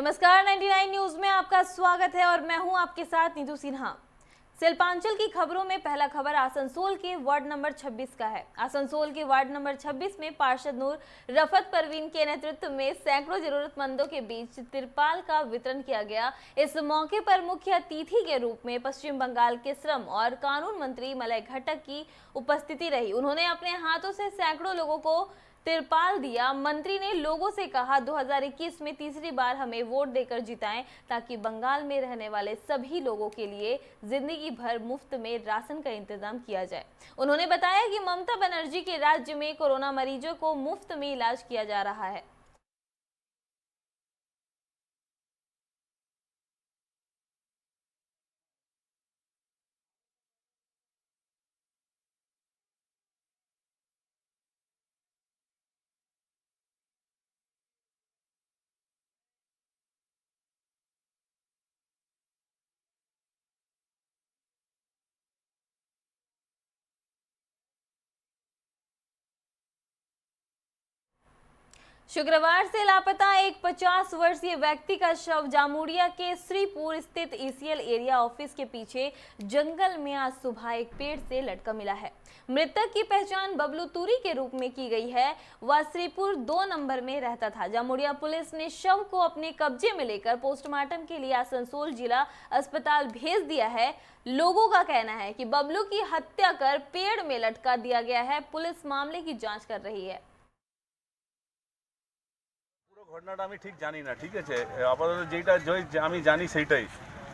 नमस्कार, 99 न्यूज में आपका स्वागत है और मैं हूं आपके साथ नीतू सिन्हा। शिल्पांचल की खबरों में पहला खबर आसनसोल के वार्ड नंबर 26 का है। आसनसोल के वार्ड नंबर 26 में पार्षद नूर रफत परवीन के नेतृत्व में सैकड़ों जरूरतमंदों के बीच तिरपाल का वितरण किया गया। इस मौके पर मुख्य अतिथि के रूप में पश्चिम बंगाल के श्रम और कानून मंत्री मलय घटक की उपस्थिति रही। उन्होंने अपने हाथों से सैकड़ों लोगों को तिरपाल दिया। मंत्री ने लोगों से कहा 2021 में तीसरी बार हमें वोट देकर जिताएं ताकि बंगाल में रहने वाले सभी लोगों के लिए जिंदगी भर मुफ्त में राशन का इंतजाम किया जाए। उन्होंने बताया कि ममता बनर्जी के राज्य में कोरोना मरीजों को मुफ्त में इलाज किया जा रहा है। शुक्रवार से लापता एक 50 वर्षीय व्यक्ति का शव जामुड़िया के श्रीपुर स्थित ईसीएल एरिया ऑफिस के पीछे जंगल में आज सुबह एक पेड़ से लटका मिला है। मृतक की पहचान बबलू तूरी के रूप में की गई है। वह श्रीपुर 2 नंबर में रहता था। जामुड़िया पुलिस ने शव को अपने कब्जे में लेकर पोस्टमार्टम के लिए आसनसोल जिला अस्पताल भेज दिया है। लोगों का कहना है कि बबलू की हत्या कर पेड़ में लटका दिया गया है। पुलिस मामले की जांच कर रही है। ঘটনাটা আমি ঠিক জানি না, ঠিক আছে। আপাতত যেটা আমি জানি সেইটাই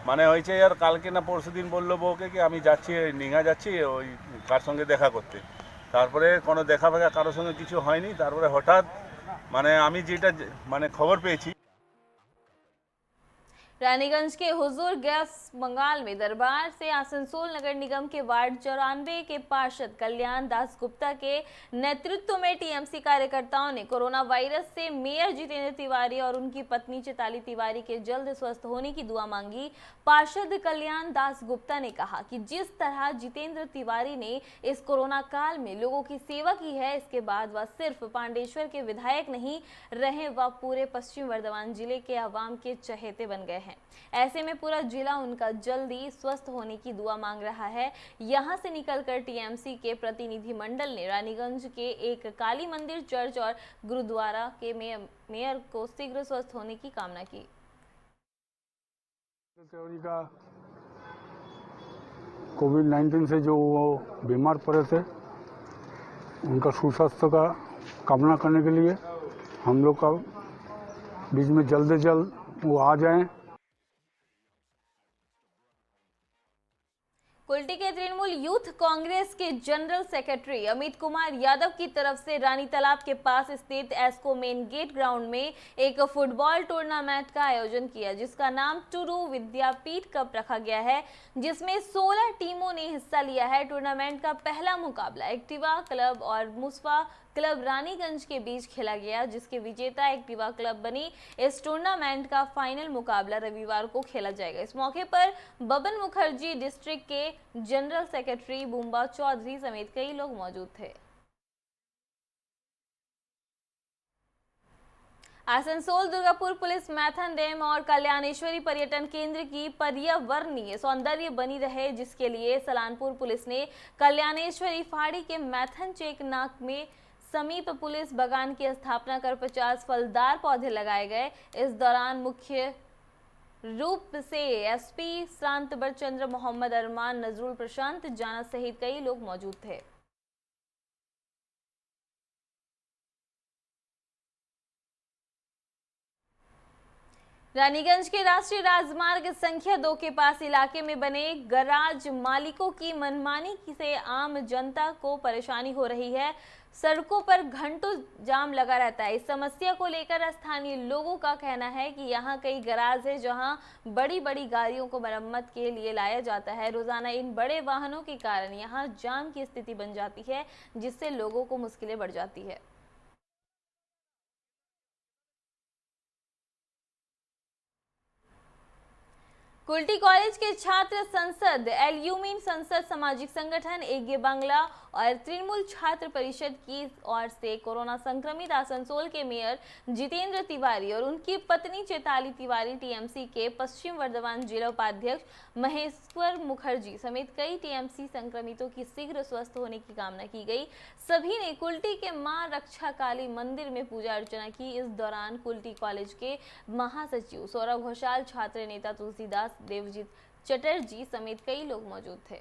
মানে হয়েছে। আর কালকে না পরশুদিন বললো বউকে কি আমি যাচ্ছি নিঙা যাচ্ছি ওই কার সঙ্গে দেখা করতে। তারপরে কোনো দেখা ফেখা কারোর সঙ্গে কিছু হয়নি। তারপরে হঠাৎ মানে আমি যেটা মানে খবর পেয়েছি। रानीगंज के हुजूर गैस बंगाल में दरबार से आसनसोल नगर निगम के वार्ड 94 के पार्षद कल्याण दास गुप्ता के नेतृत्व में टीएमसी कार्यकर्ताओं ने कोरोना वायरस से मेयर जितेंद्र तिवारी और उनकी पत्नी चिताली तिवारी के जल्द स्वस्थ होने की दुआ मांगी। पार्षद कल्याण दास गुप्ता ने कहा कि जिस तरह जितेंद्र तिवारी ने इस कोरोना काल में लोगों की सेवा की है, इसके बाद वह सिर्फ पांडेश्वर के विधायक नहीं रहे, वह पूरे पश्चिम वर्धमान जिले के आवाम के चहेते बन गए हैं। ऐसे में पूरा जिला उनका जल्दी स्वस्थ होने की दुआ मांग रहा है। यहां से निकलकर टीएमसी के प्रतिनिधि मंडल ने रानीगंज के एक काली मंदिर, चर्च और गुरुद्वारा के मेयर को शीघ्र स्वस्थ होने की कामना की। कोविड-19 से जो वो बीमार पड़े थे, उनका सुस्वास्थ्य का कामना करने के लिए हम लोग का बीच में जल्द से जल्द वो आ जाएं। कुल्टी के तृणमूल यूथ कांग्रेस के जनरल सेक्रेटरी अमित कुमार यादव की तरफ से रानी तालाब के पास स्थित एस्को मेन गेट ग्राउंड में एक फुटबॉल टूर्नामेंट का आयोजन किया, जिसका नाम टुडू विद्यापीठ कप रखा गया है, जिसमें 16 टीमों ने हिस्सा लिया है। टूर्नामेंट का पहला मुकाबला एक्टिवा क्लब और मुस्फा क्लब रानीगंज के बीच खेला गया, जिसके विजेता एक्टिवा क्लब बनी। इस टूर्नामेंट का फाइनल मुकाबला रविवार को खेला जाएगा। इस मौके पर बबन मुखर्जी डिस्ट्रिक्ट के जनरल सेक्रेटरी बुम्बा चौधरी समेत कई लोग मौजूद थे। आसनसोल दुर्गापुर पुलिस मैथन डैम और कल्याणेश्वरी पर्यटन केंद्र की पर्यावरणीय सौंदर्य बनी रहे, जिसके लिए सलानपुर पुलिस ने कल्याणेश्वरी फाड़ी के मैथन चेक नाक में समीप पुलिस बागान की स्थापना कर 50 फलदार पौधे लगाए गए। इस दौरान मुख्य रूप से एसपी शांत बरचंद्र, मोहम्मद अरमान, नजरुल प्रशांत जाना सहित कई लोग मौजूद थे। रानीगंज के राष्ट्रीय राजमार्ग संख्या 2 के पास इलाके में बने गराज मालिकों की मनमानी से आम जनता को परेशानी हो रही है। सड़कों पर घंटों जाम लगा रहता है। इस समस्या को लेकर स्थानीय लोगों का कहना है कि यहाँ कई गराज है जहाँ बड़ी बड़ी गाड़ियों को मरम्मत के लिए लाया जाता है। रोजाना इन बड़े वाहनों के कारण यहाँ जाम की स्थिति बन जाती है, जिससे लोगों को मुश्किलें बढ़ जाती है। कुल्टी कॉलेज के छात्र संसद, एल्यूमिन संसद, सामाजिक संगठन एगे बांग्ला और तृणमूल छात्र परिषद की ओर से कोरोना संक्रमित आसनसोल के मेयर जितेंद्र तिवारी और उनकी पत्नी चैताली तिवारी, टीएमसी के पश्चिम वर्धमान जिला उपाध्यक्ष महेश्वर मुखर्जी समेत कई टीएमसी संक्रमितों की शीघ्र स्वस्थ होने की कामना की गई। सभी ने कुल्टी के मां रक्षा काली मंदिर में पूजा अर्चना की। इस दौरान कुल्टी कॉलेज के महासचिव सौरभ घोषाल, छात्र नेता तुलसीदास, देवजीत चटर्जी समेत कई लोग मौजूद थे।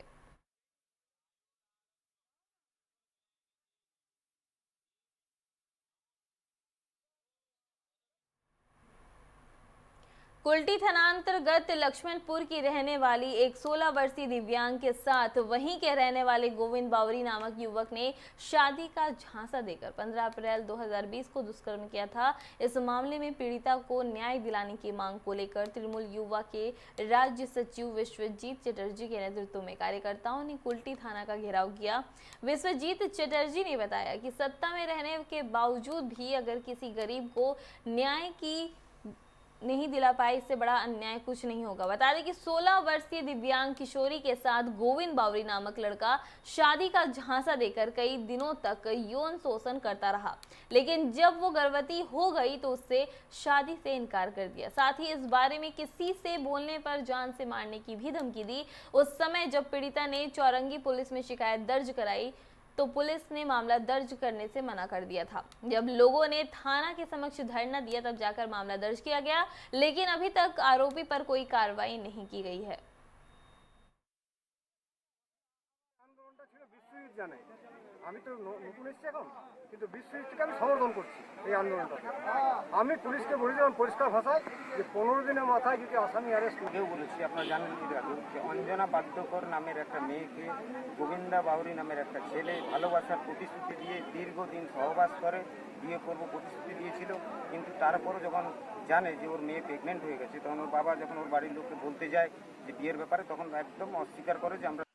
कुल्टी थानांतर्गत लक्ष्मणपुर की रहने वाली एक 16 वर्षीय दिव्यांग के साथ वहीं के रहने वाले गोविंद बावरी नामक युवक ने शादी का झांसा देकर 15 अप्रैल 2020 को दुष्कर्म किया था। इस मामले में पीड़िता को न्याय दिलाने की मांग को लेकर तृणमूल युवा के राज्य सचिव विश्वजीत चटर्जी के नेतृत्व में कार्यकर्ताओं ने कुल्टी थाना का घेराव किया। विश्वजीत चटर्जी ने बताया कि सत्ता में रहने के बावजूद भी अगर किसी गरीब को न्याय की नहीं दिला पाए, इससे बड़ा अन्याय कुछ नहीं होगा। बता दें कि 16 वर्षीय दिव्यांग किशोरी के साथ गोविंद बावरी नामक लड़का शादी का झांसा देकर कई दिनों तक यौन शोषण करता रहा, लेकिन जब वो गर्भवती हो गई तो उससे शादी से इनकार कर दिया। साथ ही इस बारे में किसी से बोलने पर जान से मारने की भी धमकी दी। उस समय जब पीड़िता ने चौरंगी पुलिस में शिकायत दर्ज कराई तो पुलिस ने मामला दर्ज करने से मना कर दिया था। जब लोगों ने थाना के समक्ष धरना दिया तब जाकर मामला दर्ज किया गया, लेकिन अभी तक आरोपी पर कोई कार्रवाई नहीं की गई है। আমি তো নতুন এসেছি এখন, কিন্তু বিশ্বজিৎকে আমি সমর্থন করছি এই আন্দোলনটা। আমি পুলিশকে বলেছিলাম পরিষ্কার ভাষায় যে 15 দিনের মাথায় যদি আসামি অ্যারেস্ট আগেও বলেছি, আপনারা জানেন যে অঞ্জনা বাদ্যকর নামের একটা মেয়েকে গোবিন্দা বাউরি নামের একটা ছেলে ভালোবাসার প্রতিশ্রুতি দিয়ে দীর্ঘদিন সহবাস করে বিয়ে করব প্রতিশ্রুতি দিয়েছিল, কিন্তু তারপরও যখন জানে যে ওর মেয়ে প্রেগনেন্ট হয়ে গেছে তখন ওর বাবা যখন ওর বাড়ির লোককে বলতে যায় যে বিয়ের ব্যাপারে, তখন একদম অস্বীকার করে যে আমরা।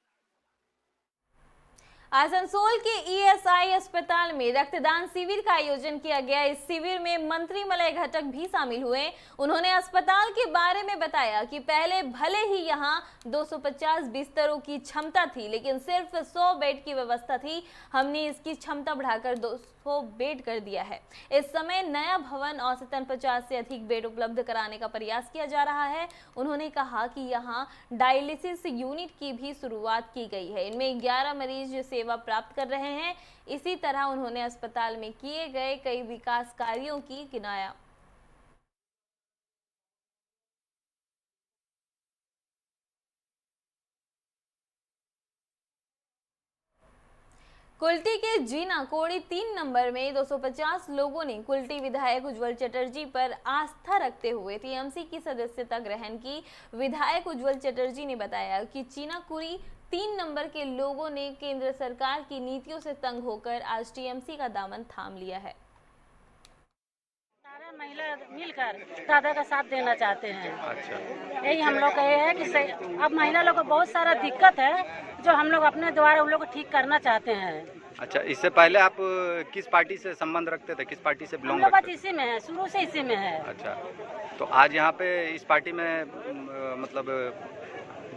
आसनसोल के ईएसआई अस्पताल में रक्तदान शिविर का आयोजन किया गया। इस शिविर में मंत्री मलय घटक भी शामिल हुए। उन्होंने अस्पताल के बारे में बताया कि पहले भले ही यहां 250 बिस्तरों की क्षमता थी, लेकिन सिर्फ 100 बेड की व्यवस्था थी। हमने इसकी क्षमता बढ़ाकर 200 बेड कर दिया है। इस समय नया भवन औसतन 50 से अधिक बेड उपलब्ध कराने का प्रयास किया जा रहा है। उन्होंने कहा कि यहां डायलिसिस यूनिट की भी शुरुआत की गई है। इनमें 11 मरीज सेवा प्राप्त कर रहे हैं। इसी तरह उन्होंने अस्पताल में किए गए कई विकास कार्यों की गिनाया। कुल्टी के जीना कोड़ी 3 नंबर में 250 लोगों ने कुल्टी विधायक उज्जवल चटर्जी पर आस्था रखते हुए टीएमसी की सदस्यता ग्रहण की। विधायक उज्जवल चटर्जी ने बताया कि चीनाकुड़ी 3 नंबर के लोगों ने केंद्र सरकार की नीतियों से तंग होकर आज टीएमसी का दामन थाम लिया है। सारे महिला मिलकर दादा का साथ देना चाहते हैं। अच्छा, यही हम लोग कहे हैं कि अब महिला लोग को बहुत सारा दिक्कत है जो हम लोग अपने द्वारा उन लोग को ठीक करना चाहते हैं। अच्छा, इससे पहले आप किस पार्टी से संबंध रखते थे, किस पार्टी से हम बिलोंग लोग रखते थे? इसी में है, शुरू से इसी में है। अच्छा, तो आज यहाँ पे इस पार्टी में मतलब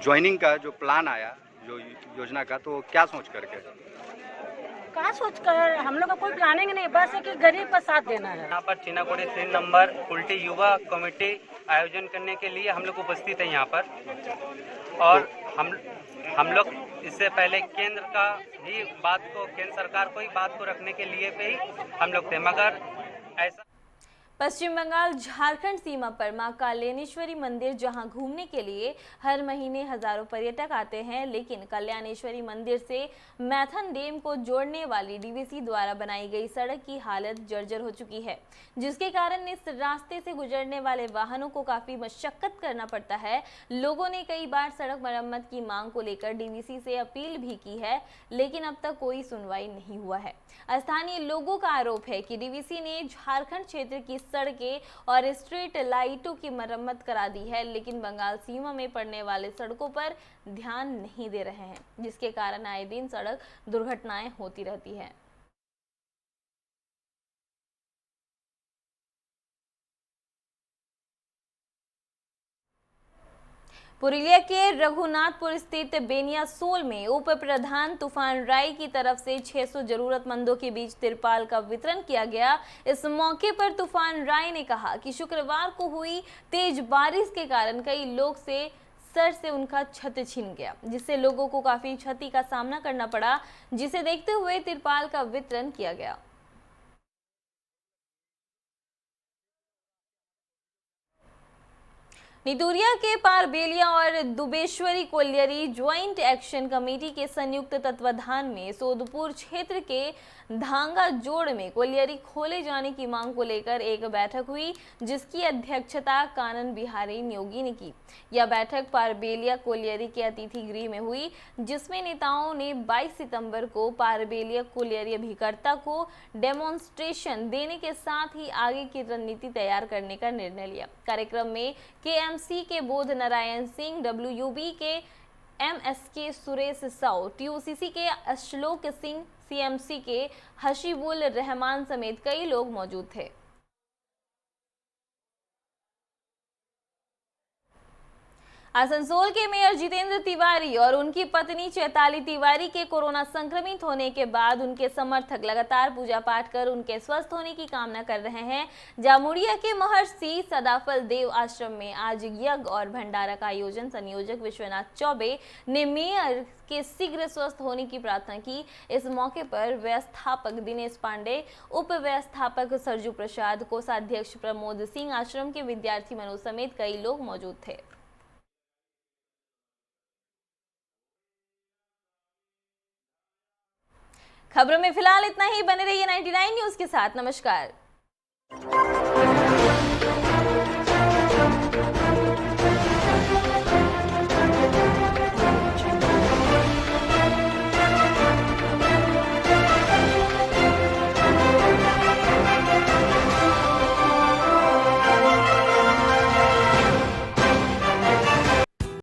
ज्वाइनिंग का जो प्लान आया, जो योजना का, तो क्या सोच करके? कहाँ सोच कर, हम लोग का कोई प्लानिंग नहीं, बस है कि गरीब का साथ देना है। यहाँ पर चीनाकोड़ी 3 नंबर कुल्टी युवा कमेटी आयोजन करने के लिए हम लोग उपस्थित हैं यहाँ पर। और हम लोग इससे पहले केंद्र का भी बात को, केंद्र सरकार को ही बात को रखने के लिए पे ही हम लोग थे, मगर ऐसा पश्चिम बंगाल झारखंड सीमा पर मां कल्याणेश्वरी मंदिर, जहां घूमने के लिए हर महीने हजारों पर्यटक आते हैं, लेकिन कल्याणेश्वरी मंदिर से मैथन डैम को जोड़ने वाली डीवीसी द्वारा बनाई गई सड़क की हालत जर्जर हो चुकी है, जिसके कारण इस रास्ते से गुजरने वाले वाहनों को काफी मशक्कत करना पड़ता है। लोगों ने कई बार सड़क मरम्मत की मांग को लेकर डीवीसी से अपील भी की है, लेकिन अब तक कोई सुनवाई नहीं हुआ है। स्थानीय लोगों का आरोप है कि डीवीसी ने झारखंड क्षेत्र की सड़कें और स्ट्रीट लाइटों की मरम्मत करा दी है, लेकिन बंगाल सीमा में पड़ने वाले सड़कों पर ध्यान नहीं दे रहे हैं, जिसके कारण आए दिन सड़क दुर्घटनाएं होती रहती हैं। पुरुलिया के रघुनाथपुर स्थित बेनियासोल में उप प्रधान तूफान राय की तरफ से 600 जरूरतमंदों के बीच तिरपाल का वितरण किया गया। इस मौके पर तूफान राय ने कहा कि शुक्रवार को हुई तेज बारिश के कारण कई लोग से सर से उनका छत छिन गया, जिससे लोगों को काफी क्षति का सामना करना पड़ा, जिसे देखते हुए तिरपाल का वितरण किया गया। नितूरिया के पारबेलिया और दुबेश्वरी कोलियरी ज्वाइंट एक्शन कमेटी के संयुक्त तत्वाधान में सोदपुर क्षेत्र के धांगा जोड़ में कोलियरी खोले जाने की मांग को लेकर एक बैठक हुई, जिसकी अध्यक्षता कानन बिहारी न्योगी ने की। यह बैठक पारबेलिया कोलियरी के अतिथि गृह में हुई, जिसमें नेताओं ने 22 सितंबर को पारबेलिया कोलियरी अभिकर्ता को डेमोन्स्ट्रेशन देने के साथ ही आगे की रणनीति तैयार करने का निर्णय लिया। कार्यक्रम में KMC के बोध नारायण सिंह, WUB के MSK सुरेश साउ, TUCC के अश्लोक सिंह, CMC के हशीबुल रहमान समेत कई लोग मौजूद थे। आसनसोल के मेयर जितेंद्र तिवारी और उनकी पत्नी चैताली तिवारी के कोरोना संक्रमित होने के बाद उनके समर्थक लगातार पूजा पाठ कर उनके स्वस्थ होने की कामना कर रहे हैं। जामुड़िया के महर्षि सदाफल देव आश्रम में आज यज्ञ और भंडारा का आयोजन संयोजक विश्वनाथ चौबे ने मेयर के शीघ्र स्वस्थ होने की प्रार्थना की। इस मौके पर व्यवस्थापक दिनेश पांडे, उप व्यवस्थापक सरजू प्रसाद, कोषाध्यक्ष प्रमोद सिंह, आश्रम के विद्यार्थी मनोज समेत कई लोग मौजूद थे। खबरों में फिलहाल इतना ही। बने रहिए 99 न्यूज के साथ। नमस्कार।